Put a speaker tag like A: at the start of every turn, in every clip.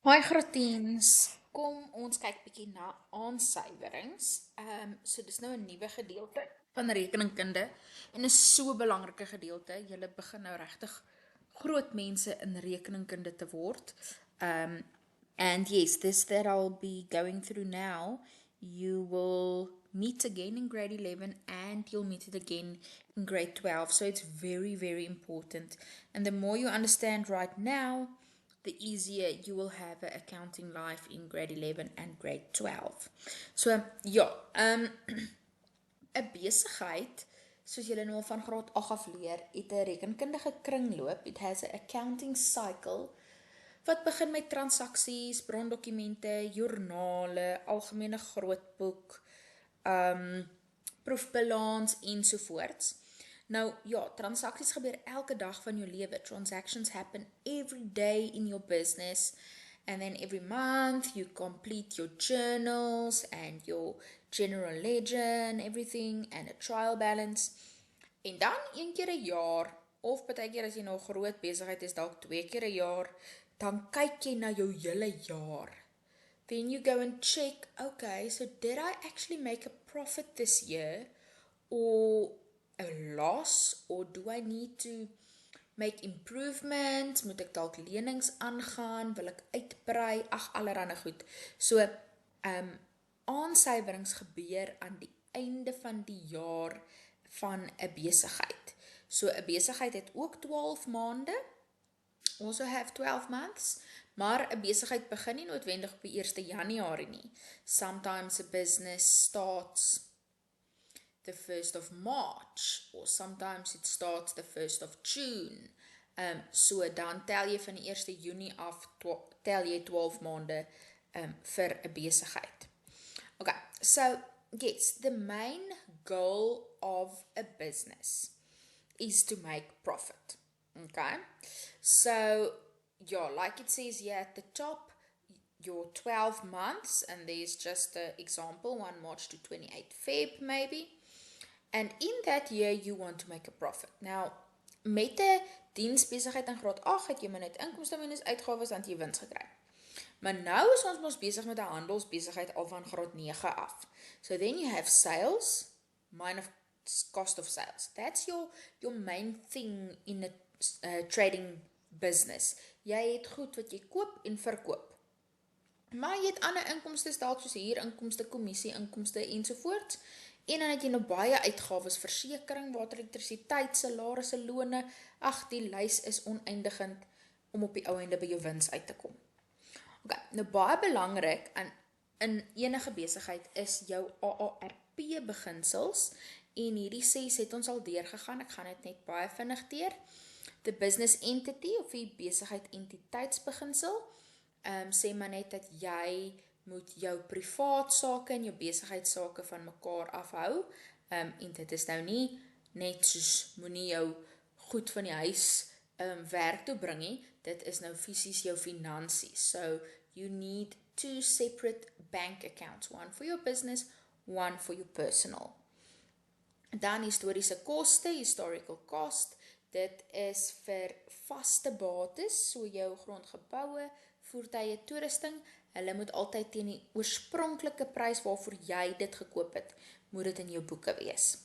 A: Hi Gratiens, kom ons kyk bietjie na aansuiwerings. So dis nou 'n nuwe gedeelte van rekeningkunde en is so 'n belangrike gedeelte. Julle begin nou regtig groot mense in rekeningkunde te word. And yes, this that I'll be going through now, you will meet again in grade 11 and you'll meet it again in grade 12. So it's very, very important. And the more you understand right now, the easier you will have an accounting life in grade 11 and grade 12. So, ja, 'n besigheid, soos julle nou al van graad 8 af leer, het 'n rekenkundige kringloop. It has an accounting cycle wat begin met transaksies, brondokumente, joernale, algemene grootboek, proefbalans ensovoorts. Nou ja, transaksies gebeur elke dag van jou lewe. Transactions happen every day in your business. And then every month you complete your journals and your general ledger and everything and a trial balance. En dan een keer 'n jaar of partykeer as jy nou 'n groot besigheid is, dalk 2 keer 'n jaar, dan kyk jy na jou hele jaar. Then you go and check, okay, so did I actually make a profit this year or a loss, or do I need to make improvements? Moet ek dalk lenings aangaan? Wil ek uitbrei? Ag, allerhande goed. So, aansuiwerings gebeur aan die einde van die jaar van 'n besigheid. So 'n besigheid het ook 12 maande. Also have 12 months, maar 'n besigheid begin nie noodwendig op die 1 Januarie nie. Sometimes a business starts the 1st of March, or sometimes it starts the 1st of June. So dan tel jy van die 1 Junie af, tel jy 12 maande vir 'n besigheid. Okay, so yes, the main goal of a business is to make profit. Okay, so yeah, like it says here at the top, your 12 months, and there's just an example, 1 March to 28 Feb maybe. And in that year, you want to make a profit. Now, met 'n diensbesigheid in graad 8 het jy maar net inkomste minus uitgawes dan jy wins gekry. Maar nou is ons mos besig met 'n handelsbesigheid al van graad 9 af. So then you have sales minus cost of sales. That's your main thing in a trading business. Jy het goed wat jy koop en verkoop. Maar jy het ander inkomste dalk soos huurinkomste, kommissie inkomste ensovoorts. En dan het jy nou baie uitgawes, versekering, water, elektrisiteit, salarisse, lone. Ag, die lys is oneindigend om op die ou einde by jou wins uit te kom. Okay, nou baie belangrik in enige besigheid is jou AARP beginsels en hierdie 6 het ons al deurgegaan. Ek gaan dit net baie vinnig deur. The business entity of die besigheid entiteitsbeginsel sê maar net dat jy moet jou privaat sake en jou besigheidsake van mekaar afhou. En dit is nou nie net soos moenie jou goed van die huis werk toe bring nie. Dit is nou fisies jou finansies. So you need 2 separate bank accounts, one for your business, one for your personal. Dan historiese koste, historical cost. Dit is vir vaste bates, so jou grondgeboue, voertuie, toerusting. Hulle moet altyd teen die oorspronklike prys waarvoor jy dit gekoop het, moet dit in jou boeke wees.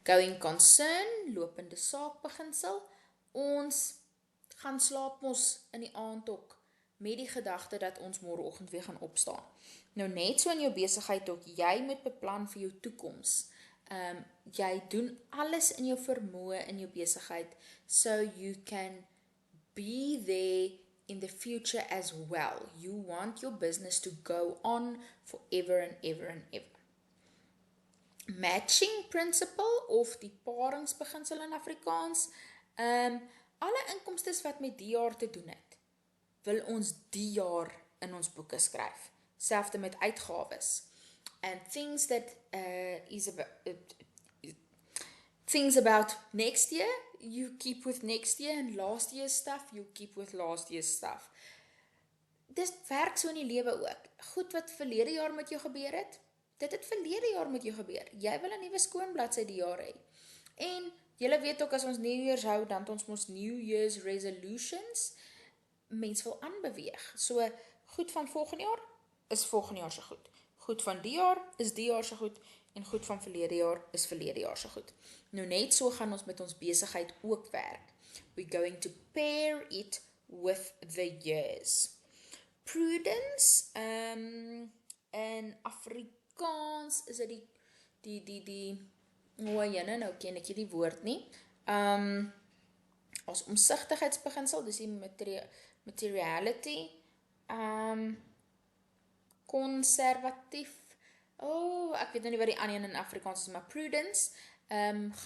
A: Going concern, lopende saak beginsel. Ons gaan slaap mos in die aand ook met die gedagte dat ons môreoggend weer gaan opstaan. Nou net so in jou besigheid ook, jy moet beplan vir jou toekoms. Jy doen alles in jou vermoë in jou besigheid so you can be there in the future as well. You want your business to go on forever and ever and ever. Matching principle of die paringsbeginsel in Afrikaans. Alle inkomstes wat met die jaar te doen het, wil ons die jaar in ons boeke skryf. Selfde met uitgawes. And things that things about next year, you keep with next year, and last year's stuff, you keep with last year's stuff. Dis werk so in die lewe ook. Goed wat verlede jaar met jou gebeur het, dit het verlede jaar met jou gebeur. Jy wil 'n nuwe skoon bladsy die jaar hê. En julle weet ook as ons New Year's hou, dan het ons mos New Year's resolutions. Mens wil aanbeweeg. So goed van volgende jaar is volgende jaar se goed. Goed van die jaar is die jaar se goed en goed van verlede jaar is verlede jaar se goed. Nou net so gaan ons met ons besigheid ook werk. We're going to pair it with the years. Prudence, in Afrikaans is dit nou ken ek die woord nie. As omsigtigheidsbeginsel, dis die materiality, konservatief, ek weet nou nie wat die ander in Afrikaans is, maar prudence,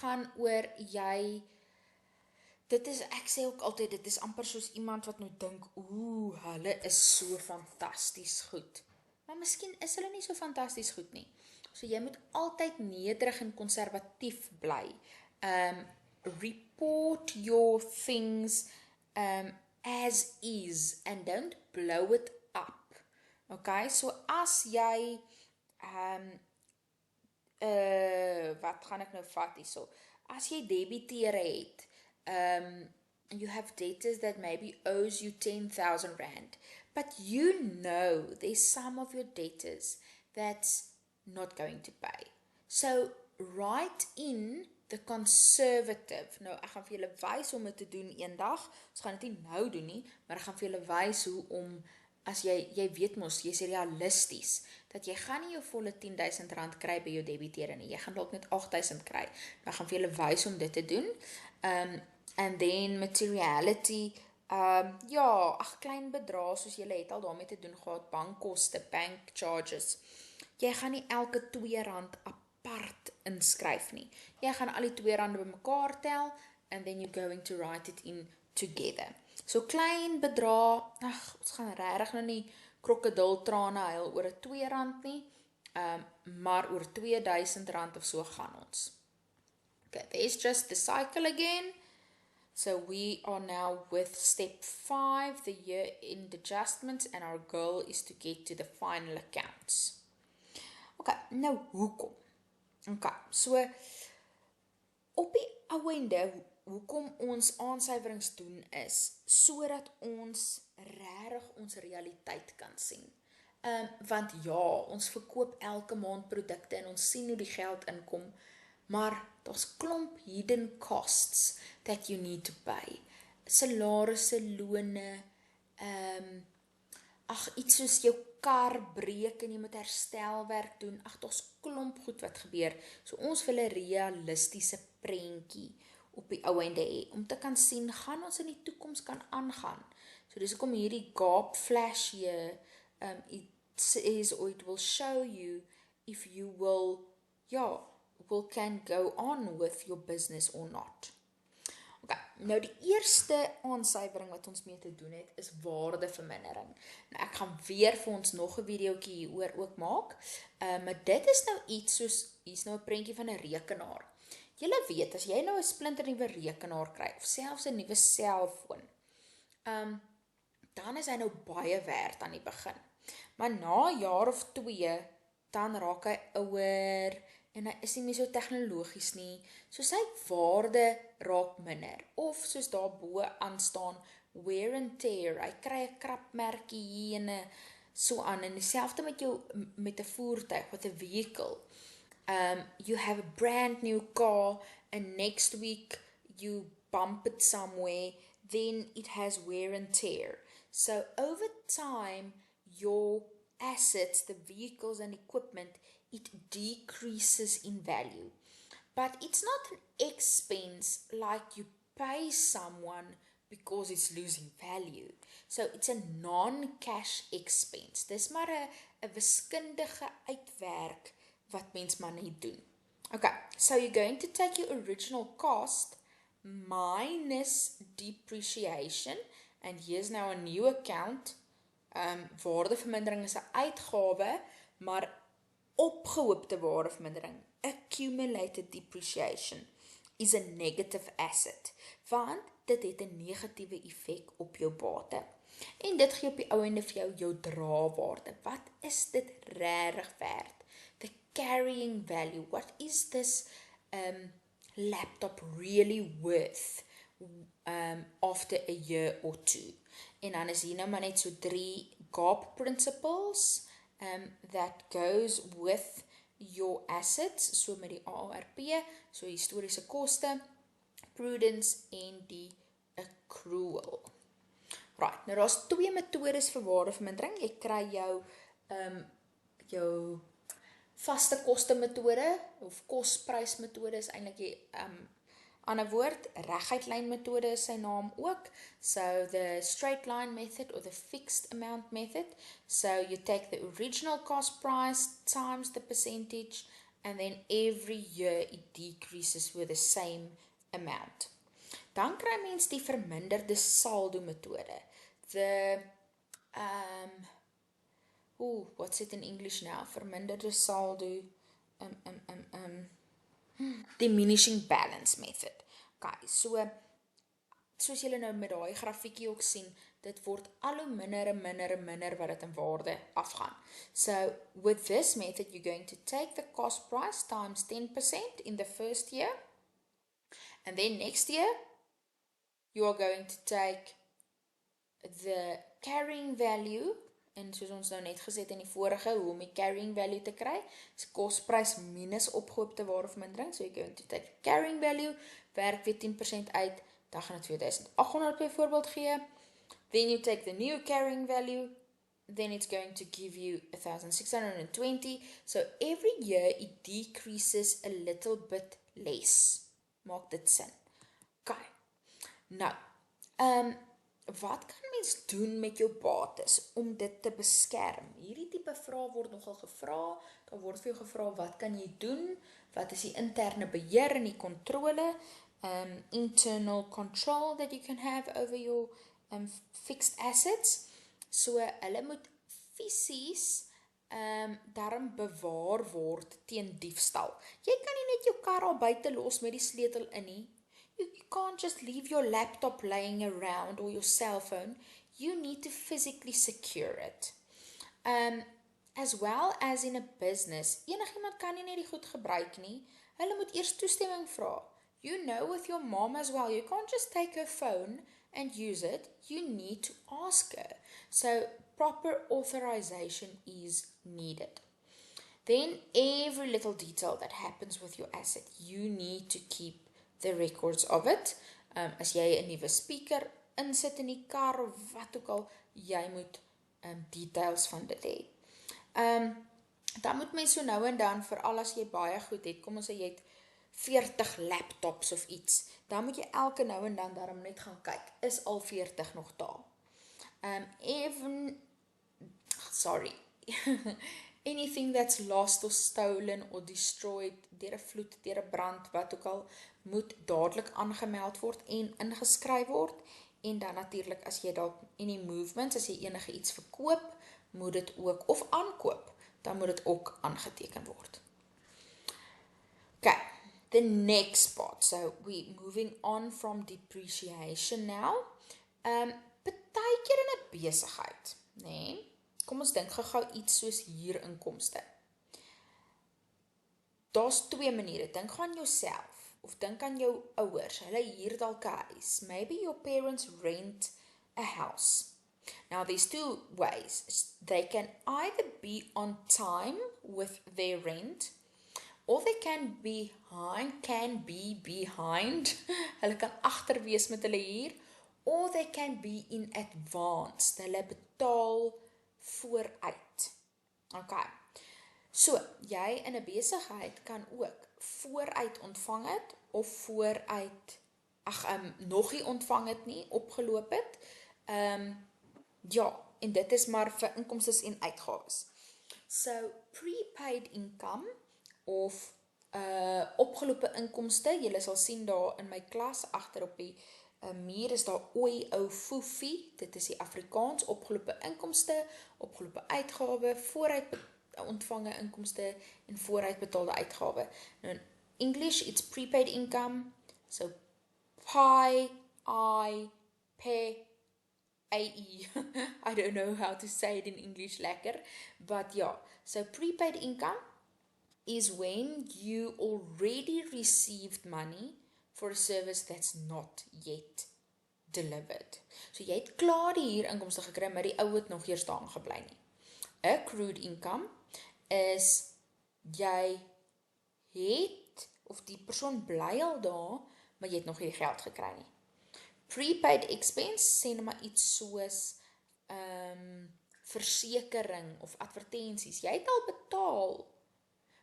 A: gaan oor jy, ek sê ook altyd, dit is amper soos iemand wat nou dink, hulle is so fantasties goed. Maar miskien is hulle nie so fantasties goed nie. So jy moet altyd nederig en konservatief bly. Report your things as is and don't blow it up. Okay, so as jy wat gaan ek nou vat hierso? As jy debiteure het, you have debtors that maybe owes you 10,000 rand, but you know there's some of your debtors that's not going to pay. So write in the conservative. Nou, ek gaan vir julle wys om dit te doen eendag. Ons gaan dit nie nou doen nie, maar ek gaan vir julle wys hoe om, as jy weet mos, jy is realisties, dat jy gaan nie jou volle 10,000 rand kry by jou debiteure nie. Jy gaan dalk net 8,000 kry. Nou, ek gaan vir julle wys om dit te doen. And then materiality, klein bedrag, soos julle het al daarmee te doen gehad, bankkoste, bank charges. Jy gaan nie elke R2 apart inskryf nie. Jy gaan al die R2 bymekaar tel, and then you're going to write it in together. So klein bedrag, ons gaan regtig nou nie krokodiltrane huil oor R2 nie, maar oor R2,000 of so gaan ons. Okay, there's just the cycle again. So we are now with step 5, the year-end adjustments, and our goal is to get to the final accounts. Okay, nou hoekom? Okay, so op die ouende, hoekom ons aansuiwerings doen is, sodat ons regtig ons realiteit kan sien. Want ja, ons verkoop elke maand produkte en ons sien hoe die geld inkom, maar daar's klomp hidden costs that you need to pay. Salarisse, lone, iets soos jou kar breek en jy moet herstelwerk doen. Daar's klomp goed wat gebeur. So ons wil 'n realistiese prentjie op die ou einde hê, om te kan sien, gaan ons in die toekoms kan aangaan. So dis hoekom hierdie gap flash hier, it says, or it will show you if you will can go on with your business or not. Okay, nou die eerste aansuiwering wat ons mee te doen het, is waardevermindering. Nou ek gaan weer vir ons nog 'n videoetjie hieroor ook maak, maar dit is nou iets soos, hier's nou 'n prentjie van 'n rekenaar. Julle weet, as jy nou 'n splinternuwe rekenaar kry, of selfs 'n nuwe selfoon, dan is hy nou baie werd aan die begin. Maar na 'n jaar of 2, dan raak hy ouer, en hy is nie meer so tegnologies nie, so sy waarde raak minder, of soos daarbo aanstaan, wear and tear, hy kry 'n krapmerkie hier en so aan, en dieselfde met 'n voertuig, with a vehicle. You have a brand new car, and next week you bump it somewhere, then it has wear and tear. So over time, your assets, the vehicles and equipment, it decreases in value. But it's not an expense like you pay someone because it's losing value. So it's a non-cash expense. Dis maar 'n wiskundige uitwerk wat mens maar net doen. Okay, so you're going to take your original cost minus depreciation, and here's now a new account. Waardevermindering is 'n uitgawe, maar opgehoopte waardevermindering, accumulated depreciation, is a negative asset, want dit het 'n negatiewe effek op jou bate. En dit gee op die ou einde vir jou draagwaarde. Wat is dit regtig werd? The carrying value. What is this laptop really worth after a year or two. En dan is hier nou maar net so 3 GARP principles that goes with your assets, so met die AARP, so historiese koste, prudence en die accrual. Right, nou daar's 2 metodes vir waardevermindering. Jy kry jou vaste koste metode of kosprysmetode is eintlik die ander woord, reguitlyn metode is sy naam ook. So the straight line method or the fixed amount method. So you take the original cost price times the percentage and then every year it decreases with the same amount. Dan kry mens die verminderde saldo metode. The what's it in English now? Verminderde saldo diminishing balance method. Okay, soos julle nou met daai grafiekie ook sien, dit word al hoe minder en minder wat dit in waarde afgaan. So with this method you're going to take the cost price times 10% in the first year, and then next year you are going to take the carrying value, en soos ons nou net gesê het in die vorige, hoe om die carrying value te kry, is kosprys minus opgehoopte waardevermindering, so you're going to take carrying value, werk weer 10% uit, dan gaan het 2800 byvoorbeeld gee, then you take the new carrying value, then it's going to give you 1620, so every year it decreases a little bit less. Maak dit sin? Okay, nou, wat kan mens doen met jou bates om dit te beskerm? Hierdie tipe vrae word nogal gevra, daar word vir jou gevra, wat kan jy doen? Wat is die interne beheer en die kontrole? Internal control that you can have over your fixed assets. So, hulle moet fisies daarom bewaar word teen diefstal. Jy kan nie net jou kar al buite los met die sleutel in nie. You can't just leave your laptop laying around or your cell phone. You need to physically secure it. As well as in a business, enigiemand kan nie net die goed gebruik nie. Hulle moet eers toestemming vra. You know with your mom as well, you can't just take her phone and use it. You need to ask her. So proper authorization is needed. Then every little detail that happens with your asset, you need to keep the records of it. As jy 'n nuwe speaker insit in die kar of wat ook al, jy moet details van dit hê. Dan moet mens so nou en dan, veral as jy baie goed het, kom ons sê jy het 40 laptops of iets, dan moet jy elke nou en dan daarom net gaan kyk, is al 40 nog daar? Anything that's lost or stolen or destroyed deur 'n vloed, deur 'n brand, wat ook al, moet dadelik aangemeld word en ingeskryf word. En dan natuurlik as jy dalk any movements, as jy enige iets verkoop, moet dit ook, of aankoop, dan moet dit ook aangeteken word. Okay, the next part. So we're moving on from depreciation now. Partykeer in 'n besigheid, nee? Kom ons dink gou iets soos huurinkomste. Daar's 2 maniere. Dink aan jouself of dink aan jou ouers. Hulle huur dalk 'n huis. Maybe your parents rent a house. Now there's 2 ways. They can either be on time with their rent, or they can be behind. Hulle kan agter wees met hulle huur, or they can be in advance. Hulle betaal vooruit. Okay. So, jy in 'n besigheid kan ook vooruit ontvang het of vooruit nog nie ontvang het nie, opgeloop het. Ja, en dit is maar vir inkomstes en uitgawes. So, prepaid income of opgelope inkomste, julle sal sien daar in my klas agter op die muur is daar ooi ou foefie, dit is die Afrikaans, opgelope inkomste, opgelope uitgawe, vooruit ontvange inkomste en vooruit betaalde uitgawe. Nou in English it's prepaid income, so PI, AE. I don't know how to say it in English lekker, but yeah, so prepaid income is when you already received money for a service that's not yet delivered. So jy het klaar die huurinkomste gekry, maar die ou het nog eers daar aangebly nie. Accrued income is jy het, of die persoon bly al daar, maar jy het nog nie die geld gekry nie. Prepaid expense, sê nou maar iets soos versekering of advertensies. Jy het al betaal,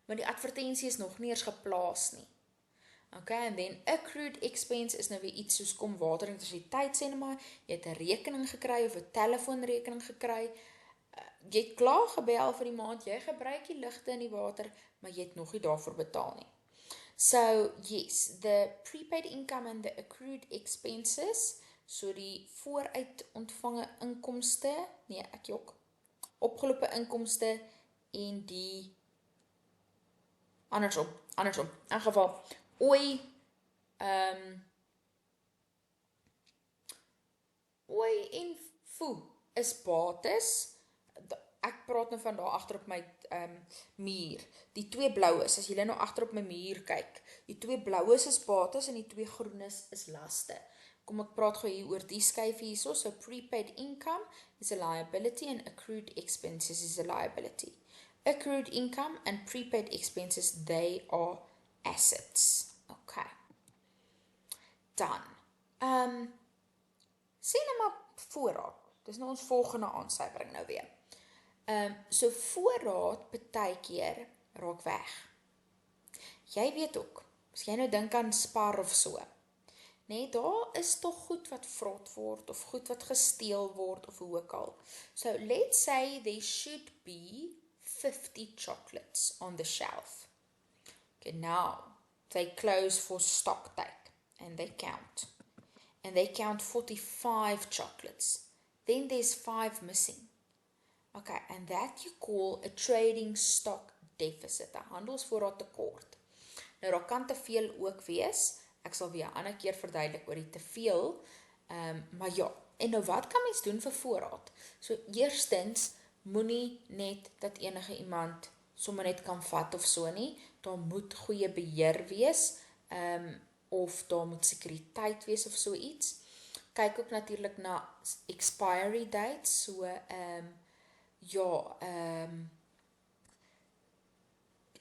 A: maar die advertensie is nog nie eers geplaas nie. Okay, and then accrued expense is nou weer iets soos kom water en elektrisiteit, sê nou maar, jy het 'n rekening gekry of 'n telefoonrekening gekry, jy het klaar gebel vir die maand, jy gebruik die ligte en die water, maar jy het nog nie daarvoor betaal nie. So, yes, the prepaid income and the accrued expenses, so die vooruit ontvange inkomste, nee, ek jok, opgelope inkomste en die andersom, in geval, ooi en foe is bates, ek praat nou van daar agter op my muur, die twee blauwes, as julle nou agter op my muur kyk, die twee blauwes is bates en die twee groenes is laste. Kom ek praat gou hier oor die skyf hierso, so prepaid income is a liability and accrued expenses is a liability. Accrued income and prepaid expenses, they are assets. Okay. Dan, sê nou maar voorraad, dis nou ons volgende aansuiwering nou weer. So voorraad partykeer raak weg. Jy weet ook, as jy nou dink aan spar of so, nee, daar is toch goed wat vrot word, of goed wat gesteel word, of hoe ook al. So let's say there should be 50 chocolates on the shelf. Okay, now they close for stock take, and they count. And they count 45 chocolates. Then there's 5 missing. Okay, and that you call a trading stock deficit, 'n handelsvoorraad tekort. Nou, daar kan te veel ook wees, ek sal weer 'n ander keer verduidelik oor die te veel, maar ja, en nou wat kan mens doen vir voorraad? So, eerstens, moenie net dat enige iemand sommer net kan vat of so nie, daar moet goeie beheer wees, of daar moet sekuriteit wees of so iets. Kyk ook natuurlik na expiry dates, so,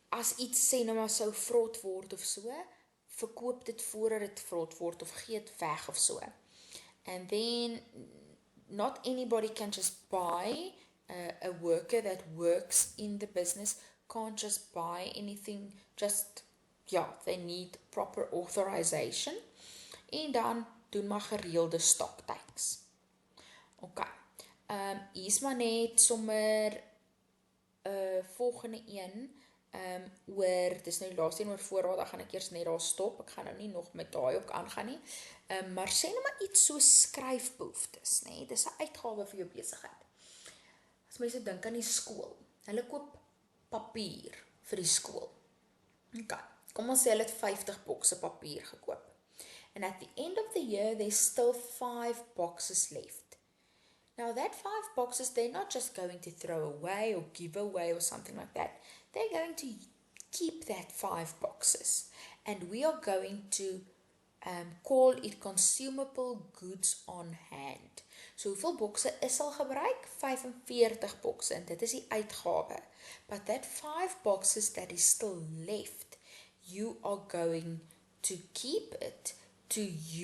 A: as iets sê nou maar sou vrot word of so, verkoop dit voordat dit vrot word of gee dit weg of so. And then, not anybody can just buy, a worker that works in the business can't just buy anything, just, they need proper authorization. En dan doen maar gereelde stock takes. Okay. Hier is maar net sommer volgende een, oor, dis nou die laaste een oor voorraad, dan gaan ek eers net daar stop, ek gaan nou nie nog met daai ook aangaan nie, maar sê nou maar iets so skryfbehoeftes, nee, dis 'n uitgawe vir jou besigheid. As mense dink aan die skool, hulle koop papier vir die skool. Okay, kom ons sê hulle het 50 bokse papier gekoop. And at the end of the year, there's still 5 boxes left. Now that 5 boxes, they're not just going to throw away or give away or something like that. They're going to keep that 5 boxes. And we are going to call it consumable goods on hand. So hoeveel bokse is al gebruik? 45 bokse, en dit is die uitgawe. But that 5 boxes that is still left, you are going to keep it to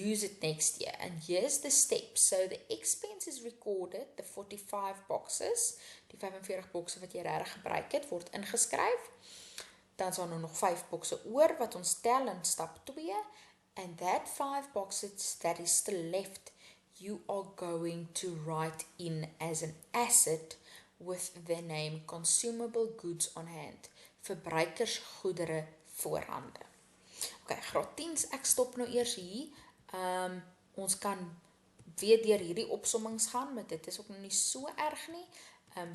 A: use it next year. And here's the steps. So the expense is recorded, the 45 boxes, die 45 bokse wat jy regtig gebruik het, word ingeskryf. Dan is daar nog 5 bokse oor wat ons tel in stap 2. And that 5 boxes that is still left, you are going to write in as an asset with the name consumable goods on hand. Verbruikersgoedere voorhande. Ok, graad 10, ek stop nou eers hier. Ons kan weer deur hierdie opsommings gaan, maar dit is ook nog nie so erg nie.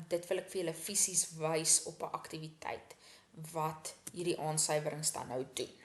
A: Dit wil ek vir julle fisies wys op 'n aktiwiteit wat hierdie aansuiwerings dan nou doen.